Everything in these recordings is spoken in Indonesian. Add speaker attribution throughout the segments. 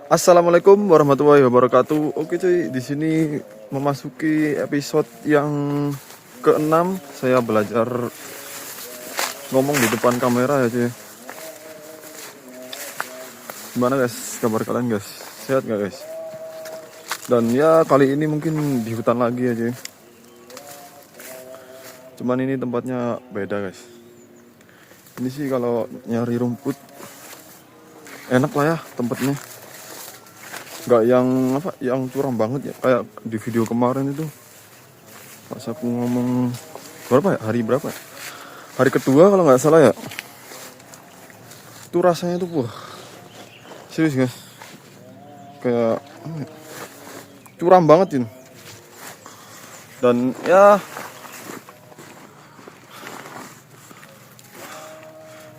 Speaker 1: Assalamualaikum warahmatullahi wabarakatuh. Oke cuy, di sini memasuki episode yang ke-6. Saya belajar ngomong di depan kamera ya cuy. Gimana guys, kabar kalian guys? Sehat gak guys? Dan ya kali ini mungkin di hutan lagi ya cuy. Cuman ini tempatnya beda guys. Ini sih kalau nyari rumput enak lah ya tempatnya. Nggak yang curam banget ya, kayak di video kemarin itu pas aku ngomong hari berapa ya? Hari kedua kalau nggak salah ya, itu rasanya tuh serius guys, kayak curam banget ini. Dan ya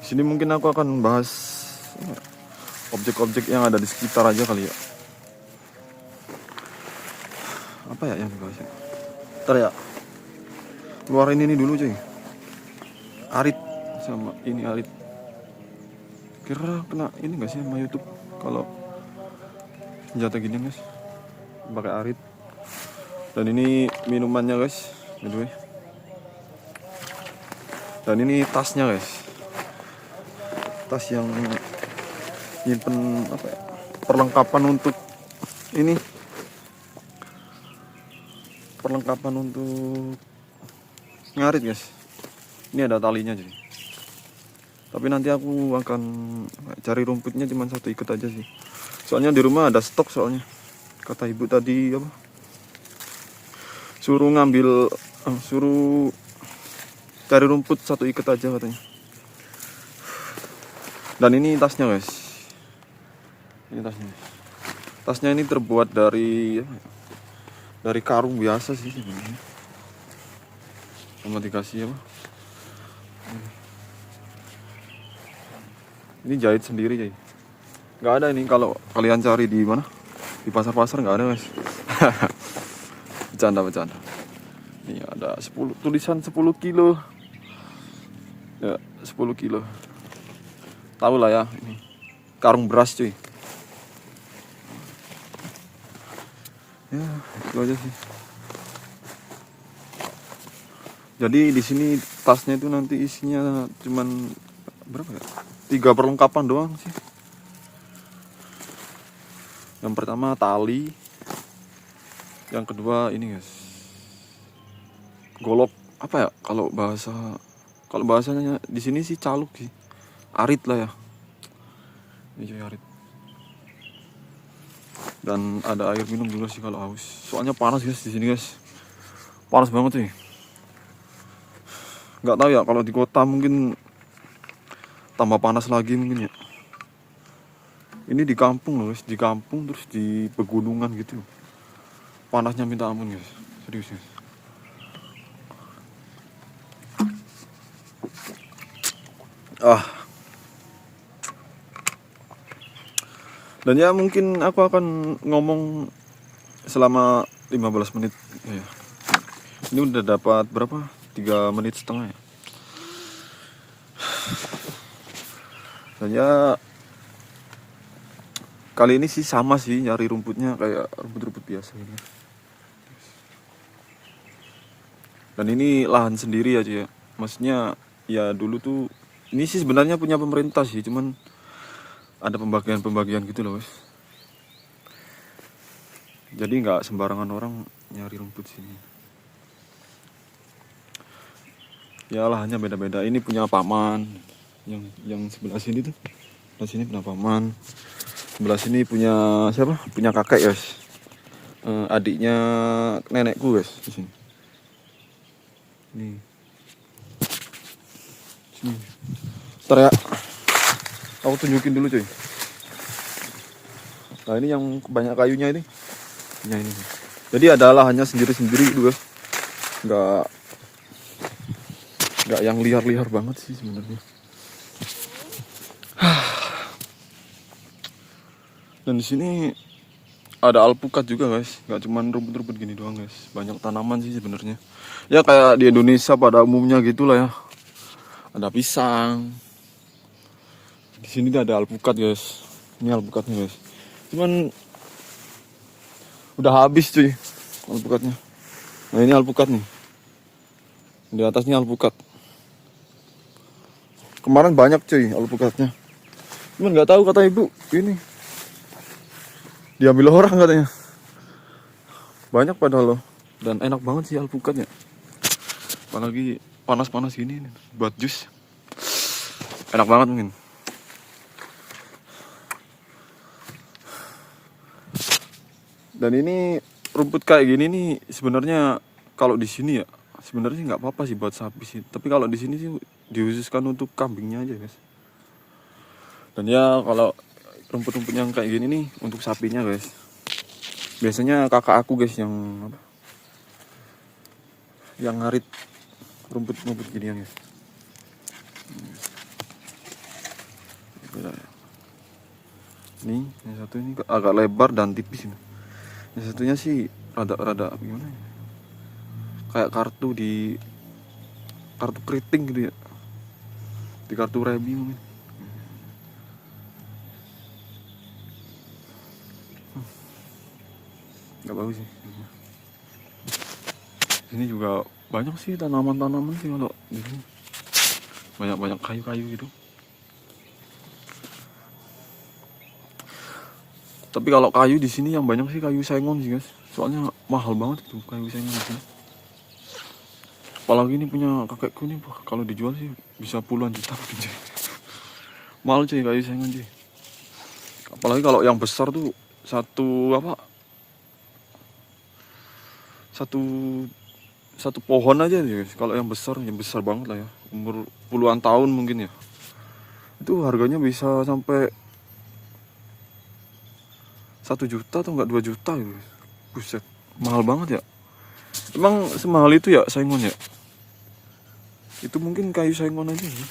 Speaker 1: sini mungkin aku akan bahas objek-objek yang ada di sekitar aja kali ya. Apa ya yang dibahas ya? Ntar ya, keluarin ini dulu cuy. Arit sama ini arit. Kira kena ini gak sih sama YouTube kalau senjata gini guys, pakai arit. Dan ini minumannya guys, by the way. Dan ini tasnya guys, tas yang nyimpen apa ya, perlengkapan untuk ini, perlengkapan untuk ngarit guys. Ini ada talinya jadi. Tapi nanti aku akan cari rumputnya cuma satu ikat aja sih. Soalnya di rumah ada stok soalnya. Kata ibu tadi apa? Suruh cari rumput satu ikat aja katanya. Dan ini tasnya guys. Ini tasnya. Tasnya ini terbuat dari karung biasa sih sebenarnya. Sama dikasih apa? Ini jahit sendiri jadi. Nggak ada ini kalau kalian cari di mana? Di pasar-pasar nggak ada guys. Bercanda. Ini ada 10 tulisan 10 kilo. Ya 10 kilo. Tahu lah ya ini. Karung beras cuy. Ya itu aja sih. Jadi di sini tasnya itu nanti isinya cuman berapa ya? 3 perlengkapan doang sih. Yang pertama tali, yang kedua ini guys, golok apa ya kalau bahasanya di sini sih caluk sih, arit lah ya. Ini arit. Dan ada air minum juga sih kalau haus. Soalnya panas guys di sini guys, panas banget sih. Nggak tahu ya kalau di kota mungkin tambah panas lagi mungkin ya. Ini di kampung loh guys, di kampung terus di pegunungan gitu. Panasnya minta ampun guys, serius guys. Dan ya mungkin aku akan ngomong selama 15 menit ya. Ini udah dapat berapa? 3 menit setengah ya. Dan ya kali ini sih sama sih nyari rumputnya kayak rumput-rumput biasa ini. Dan ini lahan sendiri aja ya. Maksudnya ya dulu tuh ini sih sebenarnya punya pemerintah sih, cuman ada pembagian gitu loh guys. Jadi nggak sembarangan orang nyari rumput sini. Ya lahannya beda-beda. Ini punya paman. Yang sebelah sini tuh. Sebelah sini punya paman. Sebelah sini punya siapa? Punya kakek guys. Adiknya nenekku guys di sini. Nih. Sini. Ntar ya. Aku tunjukin dulu cuy. Nah ini yang banyak kayunya ini. Nah ini. Jadi ada lahannya sendiri-sendiri gitu guys. Nggak yang liar-liar banget sih sebenarnya. Dan di sini ada alpukat juga guys, nggak cuma rumput-rumput gini doang guys, banyak tanaman sih sebenarnya. Ya kayak di Indonesia pada umumnya gitulah ya. Ada pisang. Di sini ada alpukat guys. Ini alpukatnya guys. Cuman udah habis cuy alpukatnya. Nah ini alpukat nih, di atasnya alpukat. Kemarin banyak cuy alpukatnya, cuman nggak tahu kata ibu ini diambil orang katanya. Banyak padahal loh, dan enak banget sih alpukatnya. Apalagi panas-panas gini buat jus, enak banget mungkin. Dan ini rumput kayak gini nih sebenarnya kalau di sini ya sebenarnya nggak apa-apa sih buat sapi sih. Tapi kalau di sini sih dihususkan untuk kambingnya aja guys. Dan ya kalau rumput-rumput yang kayak gini nih untuk sapinya guys. Biasanya kakak aku guys yang apa? Yang ngarit rumput-rumput ginian guys. Nih yang satu ini agak lebar dan tipis ini. Yang satunya sih rada gimana ya? Kayak kartu keriting gitu ya. Di kartu rebi mungkin. Gak bagus sih. Ini juga banyak sih tanaman-tanaman sih kalau di sini. Banyak kayu-kayu gitu. Tapi kalau kayu di sini yang banyak sih kayu sengon sih guys. Soalnya mahal banget itu kayu sengon di sini. Apalagi ini punya kakekku nih, kalau dijual sih bisa puluhan juta mungkin cuy. Mahal cuy kayu sengon cuy. Apalagi kalau yang besar tuh satu pohon aja nih guys. Kalau yang besar banget lah ya, umur puluhan tahun mungkin ya. Itu harganya bisa sampai 1 juta atau enggak 2 juta gitu. Buset, mahal banget ya. Emang semahal itu ya sengon ya? Itu mungkin kayu sengon aja ya.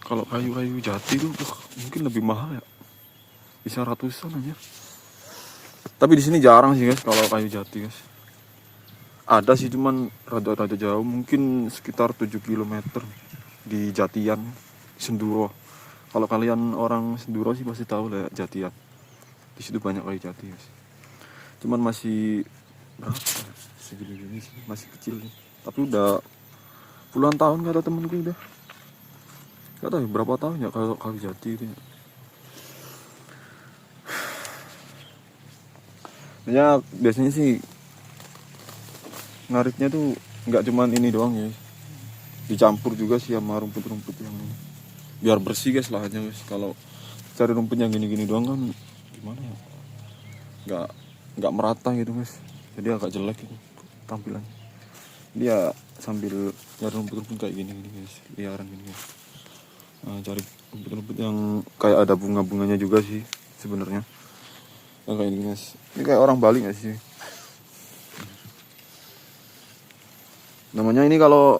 Speaker 1: Kalau kayu-kayu jati tuh mungkin lebih mahal ya. Bisa ratusan aja. Tapi di sini jarang sih guys kalau kayu jati guys. Ada sih cuman rada-rada jauh, mungkin sekitar 7 km di Jatian, Senduro. Kalau kalian orang Senduro sih pasti tahu lah ya, Jatian. Di situ banyak kayu jati guys. Cuman masih berapa? Segini-gini sih, masih kecil nih. Tapi udah puluhan tahun kata temenku udah. Gak tahu berapa tahun ya kalau kayu jati itu ya. Ya biasanya sih ngaritnya tuh nggak cuman ini doang ya, dicampur juga sih sama rumput-rumput yang ini. Biar bersih guys lahannya guys. Kalau cari rumput yang gini-gini doang kan gimana ya, nggak merata gitu guys, jadi agak jelek gitu tampilannya. Dia sambil cari rumput-rumput kayak gini guys, liaran gini guys. Nah, cari rumput-rumput yang kayak ada bunga-bunganya juga sih sebenarnya. Nah, kayak gini guys, ini kayak orang Bali nggak sih namanya ini? Kalau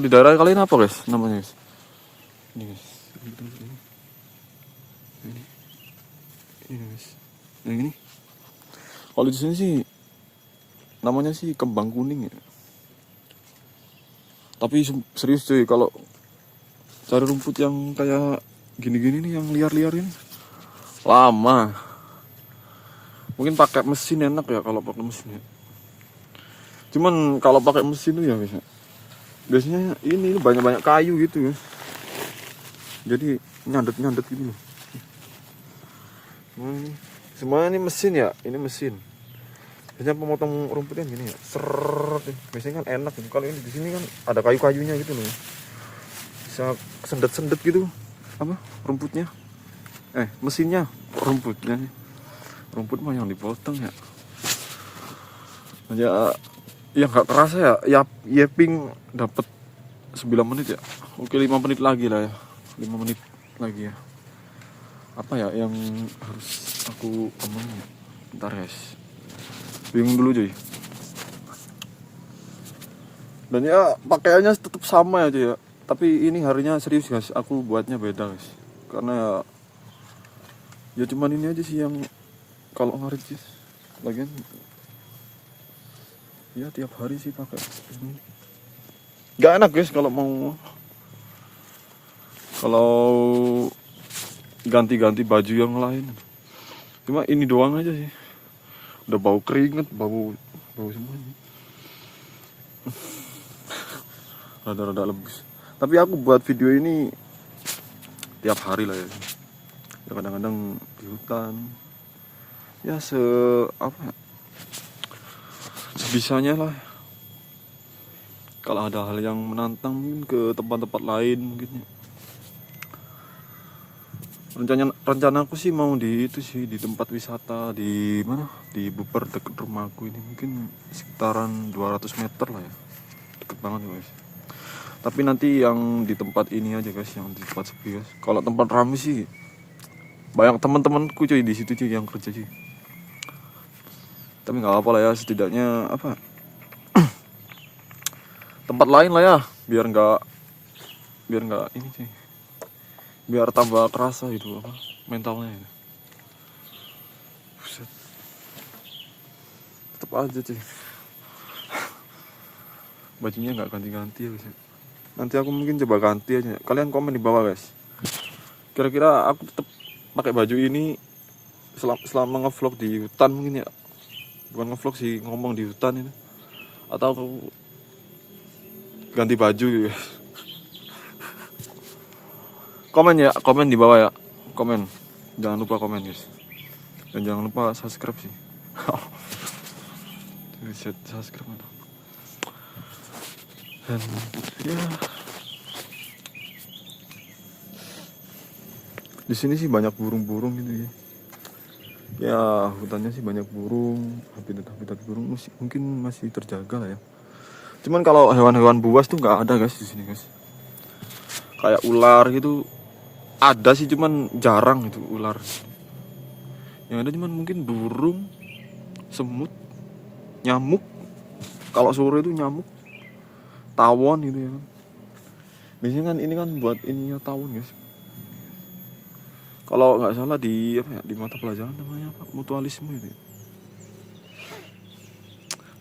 Speaker 1: di daerah kalian apa guys namanya guys? Ini guys, ini guys, yang ini. Kalau di sini sih namanya sih kembang kuning ya. Tapi serius cuy, kalau cari rumput yang kayak gini-gini nih, yang liar-liar ini lama. Mungkin pakai mesin enak ya kalau pakai mesin ya. Cuman kalau pakai mesin tuh ya guys, biasanya ini banyak-banyak kayu gitu guys. Jadi nyandet-nyandet gitu loh. Semuanya ini mesin ya, ini mesin. Biasanya pemotong rumputnya gini ya, seret. Biasanya kan enak. Kalau ini di sini kan ada kayu-kayunya gitu loh. Bisa sendet-sendet gitu apa rumputnya. Mesinnya, rumputnya. Rumput mah yang dipotong ya. Ya nggak kerasa ya, yaping dapat 9 menit ya. Oke, 5 menit lagi lah ya. 5 menit lagi ya. Apa ya yang harus aku omongin ya? Bentar guys, bingung dulu cuy. Dan ya pakaiannya tetap sama aja ya. Tapi ini harinya serius guys, aku buatnya beda guys. Karena ya cuman ini aja sih yang kalau ngarit sih. Lagian ya tiap hari sih pakai ini. Gak enak guys kalau ganti-ganti baju yang lain. Cuma ini doang aja sih. Udah bau keringet, bau semuanya. Rada-rada lebus. Tapi aku buat video ini tiap hari lah ya. Ya kadang-kadang di hutan. Ya sebisanya lah. Kalau ada hal yang menantang mungkin ke tempat-tempat lain mungkin ya. Rencana aku sih mau di tempat wisata di mana? Di Buper deket rumahku ini, mungkin sekitaran 200 meter lah ya. Deket banget ya guys. Tapi nanti yang di tempat ini aja guys, yang di tempat sepi guys. Kalau tempat ramai sih banyak teman-temanku cuy di situ cuy yang kerja cuy. Tapi nggak apa lah ya, setidaknya apa? Tempat lain lah ya, biar nggak ini cuy. Biar tambah kerasa gitu apa mentalnya ya. Buset. Tetep aja cuy. Bajunya nggak ganti-ganti ya guys. Nanti aku mungkin coba ganti aja. Kalian komen di bawah guys. Kira-kira aku tetap pakai baju ini selama ngevlog di hutan mungkin ya. Bukan ngevlog sih, ngomong di hutan ini. Atau aku ganti baju ya guys. Komen ya, komen di bawah ya. Komen. Jangan lupa komen guys. Dan jangan lupa subscribe sih. Subscribe. Dan ya, di sini sih banyak burung-burung gitu ya. Ya hutannya sih banyak burung, habitat burung mungkin masih terjaga lah ya. Cuman kalau hewan-hewan buas tuh nggak ada guys di sini guys. Kayak ular gitu ada sih, cuman jarang itu ular. Yang ada cuman mungkin burung, semut, nyamuk. Kalau sore itu nyamuk, tawon gitu ya kan. Biasanya kan ini kan buat ininya tawon guys. Kalau nggak salah di di mata pelajaran namanya apa? Mutualisme itu.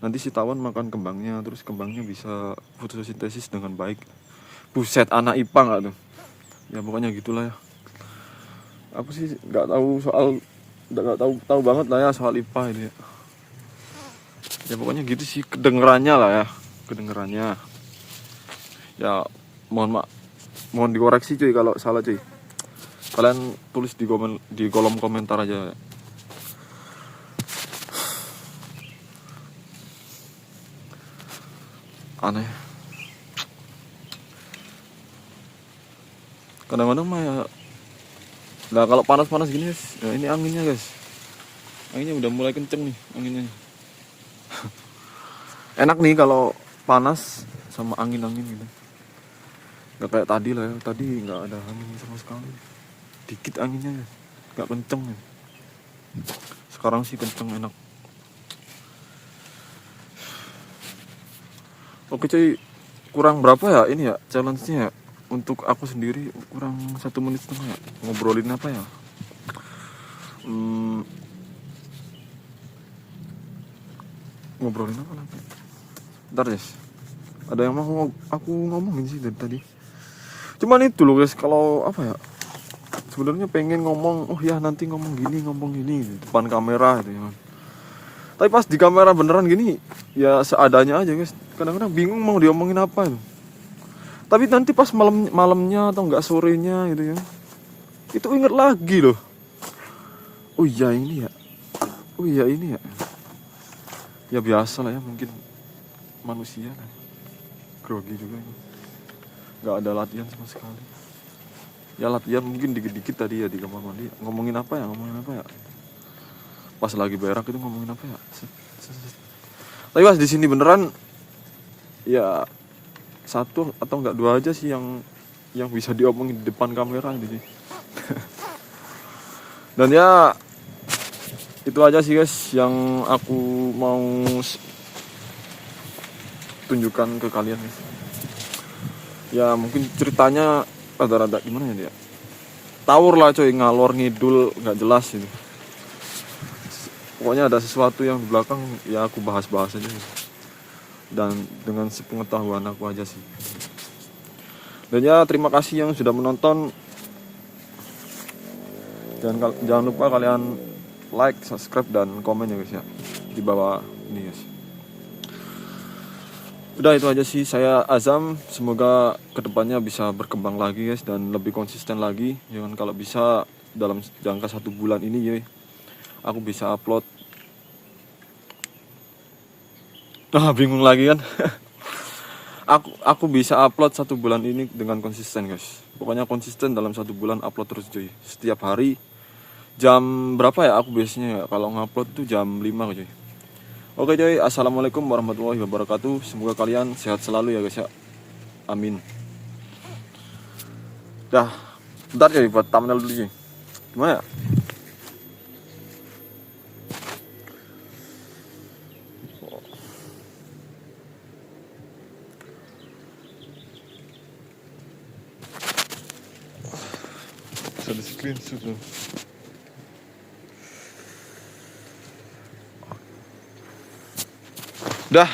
Speaker 1: Nanti si tawon makan kembangnya, terus kembangnya bisa fotosintesis dengan baik. Buset, anak IPA nggak tuh? Ya pokoknya gitulah ya. Aku sih nggak tahu banget lah ya soal IPA ini ya. Ya pokoknya gitu sih kedengerannya lah ya, kedengerannya. Ya mohon dikoreksi cuy kalau salah cuy. Kalian tulis di kolom komentar aja. Aneh. Kadang-kadang mah ya. Nah kalau panas-panas gini guys, ya ini anginnya guys. Anginnya udah mulai kenceng nih anginnya. Enak nih kalau panas sama angin-angin gitu. Gak kayak tadi lah ya. Tadi nggak ada angin sama sekali. Dikit anginnya ya. Gak kenceng ya. Sekarang sih kenceng, enak. Oke cuy, kurang berapa ya ini ya challenge-nya ya? Untuk aku sendiri kurang 1 menit setengah ya. Ngobrolin apa ya? Ngobrolin apa lagi? Bentar guys, ada yang mau aku ngomongin sih dari tadi. Cuman itu loh guys, kalau apa ya, sebenarnya pengen ngomong, oh ya nanti ngomong gini di depan kamera gitu ya. Tapi pas di kamera beneran gini, ya seadanya aja guys. Kadang-kadang bingung mau diomongin apa itu. Tapi nanti pas malamnya atau enggak sorenya gitu ya, itu inget lagi loh. Oh iya ini ya. Ya biasa lah ya, mungkin manusia lah. Grogi juga ini. Gak ada latihan sama sekali. Ya latihan mungkin dikit-dikit tadi ya di kamar mandi. Ngomongin apa ya? Pas lagi berak itu ngomongin apa ya? Tapi pas di sini beneran ya 1 atau enggak 2 aja sih yang bisa diomongin di depan kamera gitu. Dan ya itu aja sih guys yang aku mau tunjukkan ke kalian guys. Ya mungkin ceritanya rada-rada gimana ya dia? Tawur lah coy, ngalor ngidul nggak jelas itu. Pokoknya ada sesuatu yang di belakang ya aku bahas-bahas aja guys. Dan dengan sepengetahuan aku aja sih. Dan ya terima kasih yang sudah menonton. Jangan lupa kalian like, subscribe, dan komen ya guys ya di bawah ini guys. Udah itu aja sih, saya Azam. Semoga kedepannya bisa berkembang lagi guys dan lebih konsisten lagi. Jangan kalau bisa dalam jangka 1 bulan ini ya aku bisa upload. Bingung lagi kan. aku bisa upload 1 bulan ini dengan konsisten guys. Pokoknya konsisten dalam 1 bulan upload terus cuy. Setiap hari jam berapa ya aku biasanya ya kalau ngupload tuh jam 5 cuy. Oke coy, assalamualaikum warahmatullahi wabarakatuh. Semoga kalian sehat selalu ya guys ya. Amin. Dah, bentar coy buat thumbnail dulu cuy. Gimana ya? Bisa di screenshot loh. Dah.